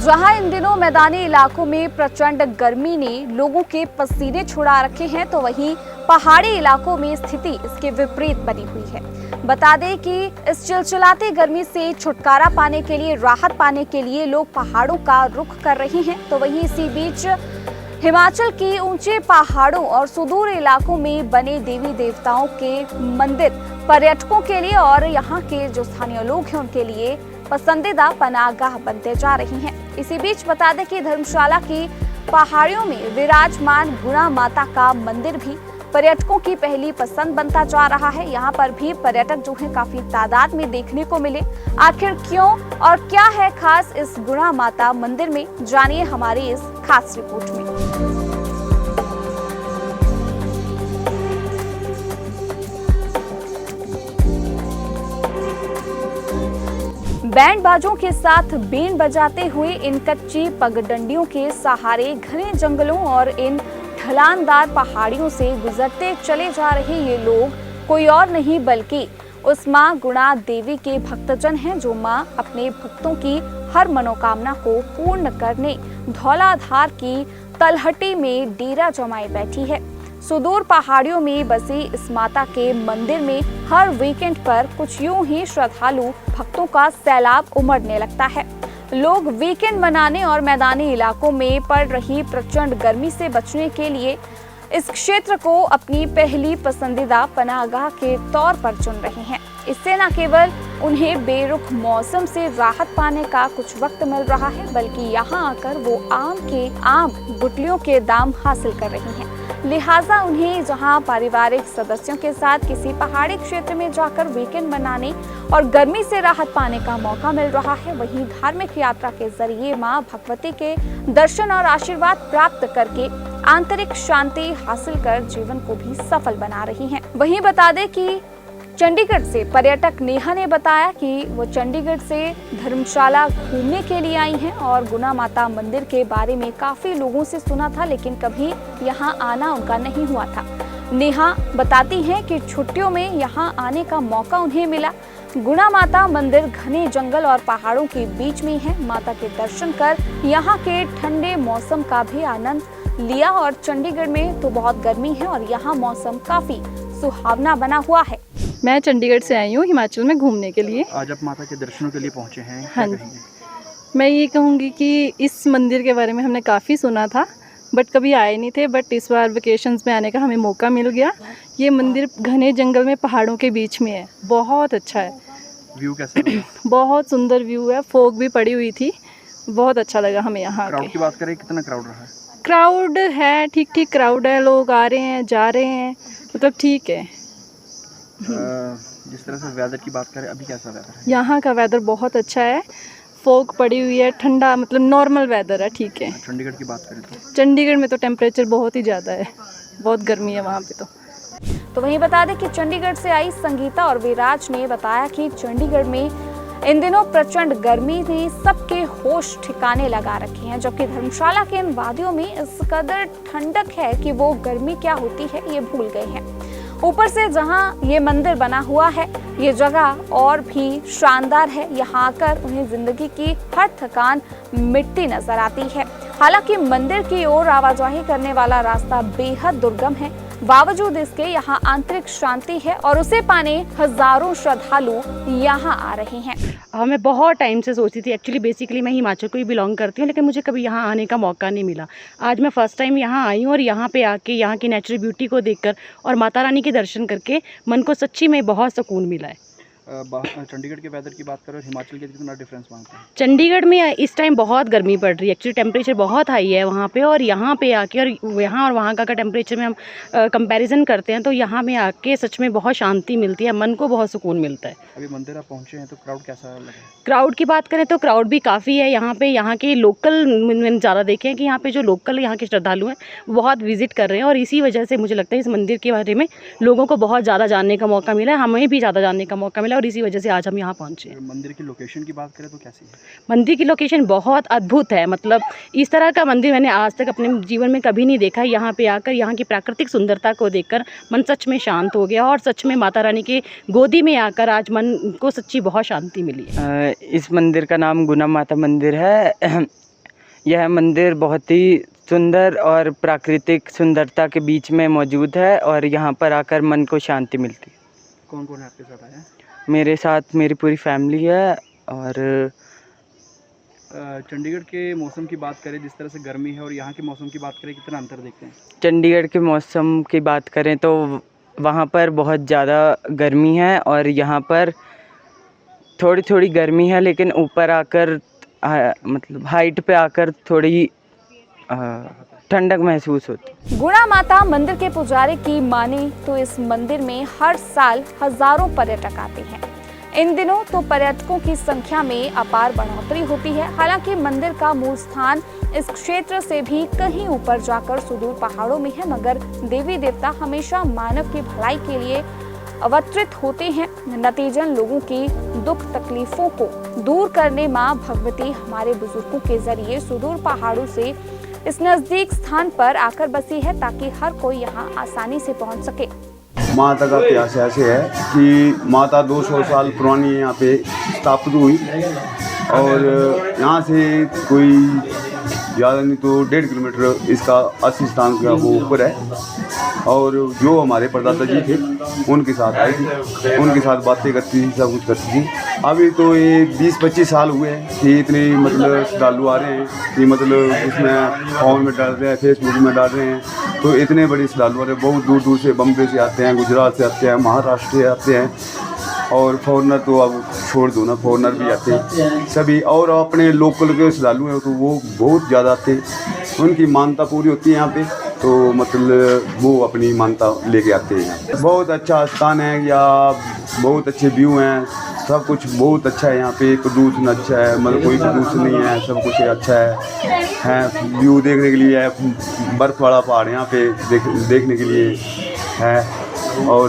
जहां इन दिनों मैदानी इलाकों में प्रचंड गर्मी ने लोगों के पसीने छुड़ा रखे हैं, तो वहीं पहाड़ी इलाकों में स्थिति इसके विपरीत बनी हुई है। बता दें कि इस चिलचिलाती गर्मी से छुटकारा पाने के लिए, राहत पाने के लिए लोग पहाड़ों का रुख कर रहे हैं। तो वहीं इसी बीच हिमाचल के ऊंचे पहाड़ों और सुदूर इलाकों में बने देवी देवताओं के मंदिर पर्यटकों के लिए और यहाँ के जो स्थानीय लोग हैं उनके लिए पसंदीदा पनाहगाह बनते जा रही हैं। इसी बीच बता दें कि धर्मशाला की पहाड़ियों में विराजमान गुणा माता का मंदिर भी पर्यटकों की पहली पसंद बनता जा रहा है। यहाँ पर भी पर्यटक जो है काफी तादाद में देखने को मिले। आखिर क्यों और क्या है खास इस गुणा माता मंदिर में, जानिए हमारी इस खास रिपोर्ट में। बैंड बाजों के साथ बीन बजाते हुए इन कच्ची पगडंडियों के सहारे घने जंगलों और इन ढलानदार पहाड़ियों से गुजरते चले जा रहे ये लोग कोई और नहीं बल्कि उस मां गुणा देवी के भक्तजन हैं, जो मां अपने भक्तों की हर मनोकामना को पूर्ण करने धौलाधार की तलहटी में डेरा जमाए बैठी है। सुदूर पहाड़ियों में बसी इस माता के मंदिर में हर वीकेंड पर कुछ यूं ही श्रद्धालु भक्तों का सैलाब उमड़ने लगता है। लोग वीकेंड मनाने और मैदानी इलाकों में पड़ रही प्रचंड गर्मी से बचने के लिए इस क्षेत्र को अपनी पहली पसंदीदा पनाहगाह के तौर पर चुन रहे हैं। इससे न केवल उन्हें बेरुख मौसम से राहत पाने का कुछ वक्त मिल रहा है, बल्कि यहाँ आकर वो आम गुटलियों के दाम हासिल कर रही हैं। लिहाजा उन्हें जहां पारिवारिक सदस्यों के साथ किसी पहाड़ी क्षेत्र में जाकर वीकेंड मनाने और गर्मी से राहत पाने का मौका मिल रहा है, वहीं धार्मिक यात्रा के जरिए मां भगवती के दर्शन और आशीर्वाद प्राप्त करके आंतरिक शांति हासिल कर जीवन को भी सफल बना रही हैं। वहीं बता दें कि चंडीगढ़ से पर्यटक नेहा ने बताया कि वो चंडीगढ़ से धर्मशाला घूमने के लिए आई हैं और गुणा माता मंदिर के बारे में काफी लोगों से सुना था, लेकिन कभी यहाँ आना उनका नहीं हुआ था। नेहा बताती हैं कि छुट्टियों में यहाँ आने का मौका उन्हें मिला। गुणा माता मंदिर घने जंगल और पहाड़ों के बीच में है। माता के दर्शन कर यहाँ के ठंडे मौसम का भी आनंद लिया और चंडीगढ़ में तो बहुत गर्मी है और यहाँ मौसम काफी सुहावना बना हुआ है। मैं चंडीगढ़ से आई हूँ हिमाचल में घूमने के लिए। आज आप माता के दर्शनों के लिए पहुँचे हैं, हाँ जी। मैं ये कहूँगी कि इस मंदिर के बारे में हमने काफ़ी सुना था बट कभी आए नहीं थे, बट इस बार वेकेशंस में आने का हमें मौका मिल गया। ये मंदिर घने जंगल में पहाड़ों के बीच में है, बहुत अच्छा है। व्यू कैसा लगा? बहुत सुंदर व्यू है, फोग भी पड़ी हुई थी, बहुत अच्छा लगा हमें यहाँ। क्राउड की बात करें, कितना क्राउड रहा है? क्राउड है, ठीक ठीक क्राउड है, लोग आ रहे हैं जा रहे हैं, मतलब ठीक है। जिस तरह से वेदर की बात करें, अभी कैसा वेदर है? यहाँ का वेदर बहुत अच्छा है, फोग पड़ी हुई है, ठंडा मतलब नॉर्मल वेदर है, ठीक है। चंडीगढ़ की बात करें तो चंडीगढ़ में तो टेम्परेचर बहुत ही ज़्यादा है, बहुत गर्मी है वहाँ पे तो वहीं बता दें कि चंडीगढ़ से आई संगीता और विराज ने बताया कि चंडीगढ़ में इन दिनों प्रचंड गर्मी ने सबके होश ठिकाने लगा रखे हैं, जबकि धर्मशाला के इन वादियों में इस कदर ठंडक है कि वो गर्मी क्या होती है ये भूल गए हैं। ऊपर से जहां ये मंदिर बना हुआ है, ये जगह और भी शानदार है। यहाँ आकर उन्हें जिंदगी की हर थकान मिटती नजर आती है। हालांकि मंदिर की ओर आवाजाही करने वाला रास्ता बेहद दुर्गम है, बावजूद इसके यहाँ आंतरिक शांति है और उसे पाने हजारों श्रद्धालु यहाँ आ रहे हैं। मैं बहुत टाइम से सोचती थी, एक्चुअली बेसिकली मैं हिमाचल को ही बिलोंग करती हूँ, लेकिन मुझे कभी यहाँ आने का मौका नहीं मिला। आज मैं फ़र्स्ट टाइम यहाँ आई हूँ और यहाँ पे आके यहाँ की नेचुरल ब्यूटी को देखकर और माता रानी के दर्शन करके मन को सच्ची में बहुत सुकून मिला है। चंडीगढ़ के वेदर की बात करें और हिमाचल के कितना डिफरेंस मांगते हैं? चंडीगढ़ में इस टाइम बहुत गर्मी पड़ रही है, एक्चुअली टेम्परेचर बहुत हाई है वहाँ पे, और यहाँ पे आके और यहाँ और वहाँ का टेम्परेचर में हम कंपैरिजन करते हैं तो यहाँ में आके सच में बहुत शांति मिलती है, मन को बहुत सुकून मिलता है। अभी मंदिर आप पहुँचे हैं तो क्राउड कैसा लगा? क्राउड की बात करें तो क्राउड भी काफ़ी है यहाँ पे। यहाँ के लोकल मैंने ज़्यादा देखे हैं कि यहाँ पे जो लोकल यहाँ के श्रद्धालु हैं वो बहुत विजिट कर रहे हैं, और इसी वजह से मुझे लगता है इस मंदिर के बारे में लोगों को बहुत ज़्यादा जानने का मौका मिला है, हमें भी ज़्यादा जानने का मौका मिला, और इसी वजह से आज हम यहाँ पहुँचे हैं। मंदिर की लोकेशन की बात करें तो कैसी है? मंदिर की लोकेशन बहुत अद्भुत है, मतलब इस तरह का मंदिर मैंने आज तक अपने जीवन में कभी नहीं देखा। यहाँ पे आकर यहाँ की प्राकृतिक सुंदरता को देखकर मन सच में शांत हो गया, और सच में माता रानी के गोदी में आकर आज मन को सच्ची बहुत शांति मिली है। इस मंदिर का नाम गुणा माता मंदिर है। यह मंदिर बहुत ही सुंदर और प्राकृतिक सुंदरता के बीच में मौजूद है और यहाँ पर आकर मन को शांति मिलती है। कौन कौन है आपके साथ आया? मेरे साथ मेरी पूरी फैमिली है। और चंडीगढ़ के मौसम की बात करें, जिस तरह से गर्मी है, और यहाँ के मौसम की बात करें, कितना अंतर देखते हैं? चंडीगढ़ के मौसम की बात करें तो वहाँ पर बहुत ज़्यादा गर्मी है और यहाँ पर थोड़ी थोड़ी गर्मी है, लेकिन ऊपर आकर मतलब हाइट पे आकर थोड़ी ठंडक महसूस होती। गुणा माता मंदिर के पुजारी की माने तो इस मंदिर में हर साल हजारों पर्यटक आते हैं। इन दिनों तो पर्यटकों की संख्या में अपार बढ़ोतरी होती है। हालांकि मंदिर का मूल स्थान इस क्षेत्र से भी कहीं ऊपर जाकर सुदूर पहाड़ों में है, मगर देवी देवता हमेशा मानव की भलाई के लिए अवतरित होते हैं। नतीजन लोगों की दुख तकलीफों को दूर करने मां भगवती हमारे बुजुर्गों के जरिए सुदूर पहाड़ों से इस नजदीक स्थान पर आकर बसी है, ताकि हर कोई यहाँ आसानी से पहुँच सके। माता का इतिहास ऐसे है कि माता 200 साल पुरानी यहाँ पे स्थापित हुई और यहाँ से कोई ज़्यादा नहीं तो 1.5 किलोमीटर इसका असली स्थान का वो ऊपर है। और जो हमारे परदादा जी थे उनके साथ आई थी, उनके साथ बातें करती थी, सब कुछ करती थी। अभी तो ये 20-25 साल हुए हैं कि इतने मतलब श्रद्धालु आ रहे हैं कि मतलब उसमें फोन में डाल रहे हैं, फेसबुक में डाल रहे हैं, तो इतने बड़े श्रद्धालु आ रहे हैं। बहुत दूर दूर से बम्बे से आते हैं, गुजरात से आते हैं, महाराष्ट्र से आते हैं और फॉरनर तो अब छोड़ दो ना, फॉरनर भी आते हैं सभी। और अपने लोकल के श्रद्धालु हैं तो वो बहुत ज़्यादा आते हैं, उनकी मान्यता पूरी होती है यहाँ पे, तो मतलब वो अपनी मान्यता लेके आते हैं। बहुत अच्छा स्थान है, या बहुत अच्छे व्यू हैं, सब कुछ बहुत अच्छा है यहाँ पे। प्रदूषण अच्छा है, मतलब कोई प्रदूषण नहीं है, सब कुछ अच्छा है। व्यू देखने के लिए है, बर्फ़ वाला पहाड़ यहाँ पे देखने के लिए है। और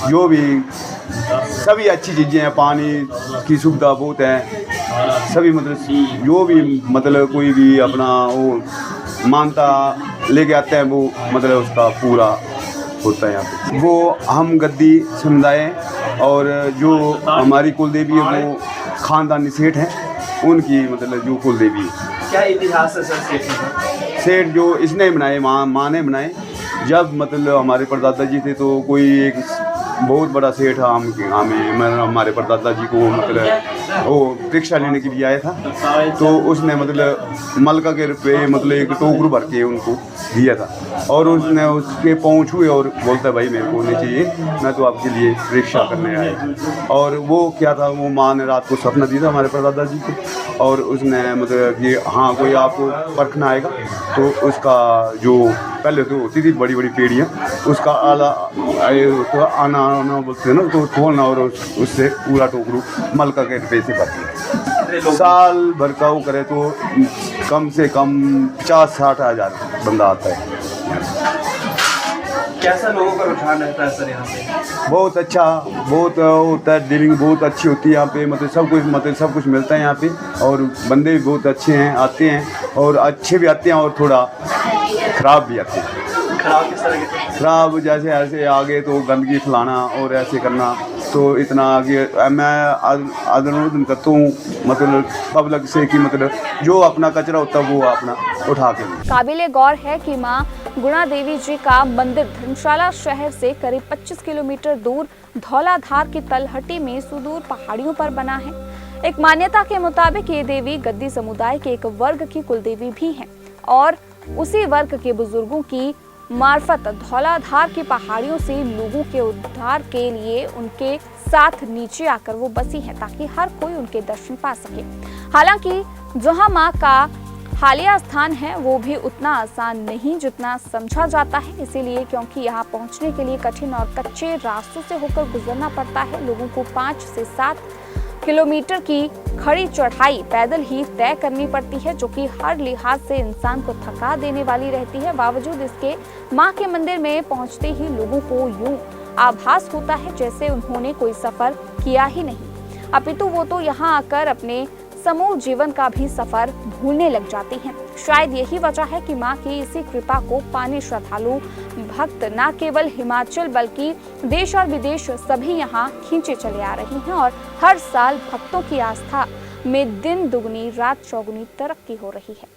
जो भी सभी अच्छी चीज़ें हैं, पानी की सुविधा बहुत है, सभी मतलब जो भी मतलब कोई भी अपना वो मानता लेके आते हैं वो मतलब उसका पूरा होता है यहाँ पे। वो हम गद्दी समुदाय हैं और जो हमारी कुल देवी है वो खानदानी सेठ हैं, उनकी मतलब जो कुल देवी है। क्या इतिहास है सर सेठ जो इसने बनाए, माँ ने बनाए। जब मतलब हमारे परदादा जी थे तो कोई एक बहुत बड़ा सेठ हमारे परदादा जी को मतलब वो परीक्षा लेने के लिए आया था, तो उसने मतलब मलका के रुपये मतलब एक टोकरू भर के उनको दिया था और उसने उसके पाँव छुए और बोलता भाई मेरे को नहीं चाहिए, मैं तो आपके लिए परीक्षा करने आया। और वो क्या था, वो माँ ने रात को सपना दिया था हमारे परदादा जी को और उसने मतलब कि हाँ कोई आपको परखना आएगा, तो उसका जो पहले तो होती थी बड़ी बड़ी पेड़ियाँ, उसका आला तो आना बोलते हैं ना, तो खोलना और उससे पूरा टोकरू मलका के रुपये से भरती। साल भर का वो करे तो कम से कम 50-60 हज़ार बंदा आता है। कैसा लोगों का रुझान रहता है सर यहाँ पे? बहुत अच्छा, बहुत होता है, डीलिंग बहुत अच्छी होती है यहाँ पे, मतलब सब कुछ मिलता है यहाँ पे और बंदे भी बहुत अच्छे हैं, आते हैं और अच्छे भी आते हैं और थोड़ा ख़राब भी आते हैं। खराब किस तरह के? खराब जैसे ऐसे आगे तो गंदगी फैलाना और ऐसे करना, तो इतना आगे मैं अनुरोध करता हूँ मतलब पब्लिक से कि मतलब जो अपना कचरा होता है वो अपना उठा के। काबिले गौर है कि मां गुणा देवी जी का मंदिर धर्मशाला शहर से करीब 25 किलोमीटर दूर धौलाधार की तलहटी में सुदूर पहाड़ियों पर बना है। एक मान्यता के मुताबिक ये देवी गद्दी समुदाय के एक वर्ग की कुलदेवी भी हैं और उसी वर्ग के बुजुर्गों की मार्फत धौलाधार की पहाड़ियों से लोगों के उद्धार के लिए उनके साथ नीचे आकर वो बसी है, ताकि हर कोई उनके दर्शन पा सके। हालांकि जहां मां का हालिया स्थान है वो भी उतना आसान नहीं जितना समझा जाता है, इसीलिए क्योंकि यहाँ पहुँचने के लिए कठिन और कच्चे रास्तों से होकर गुजरना पड़ता है। लोगों को 5 से 7 किलोमीटर की खड़ी चढ़ाई पैदल ही तय करनी पड़ती है, जो कि हर लिहाज से इंसान को थका देने वाली रहती है। बावजूद इसके मां के मंदिर में पहुंचते ही लोगों को यूं आभास होता है जैसे उन्होंने कोई सफर किया ही नहीं, अपितु वो तो यहाँ आकर अपने समूह जीवन का भी सफर भूलने लग जाती हैं। शायद यही वजह है कि मां की इसी कृपा को पाने श्रद्धालु भक्त न केवल हिमाचल बल्कि देश और विदेश सभी यहाँ खींचे चले आ रही हैं और हर साल भक्तों की आस्था में दिन दुगनी रात चौगुनी तरक्की हो रही है।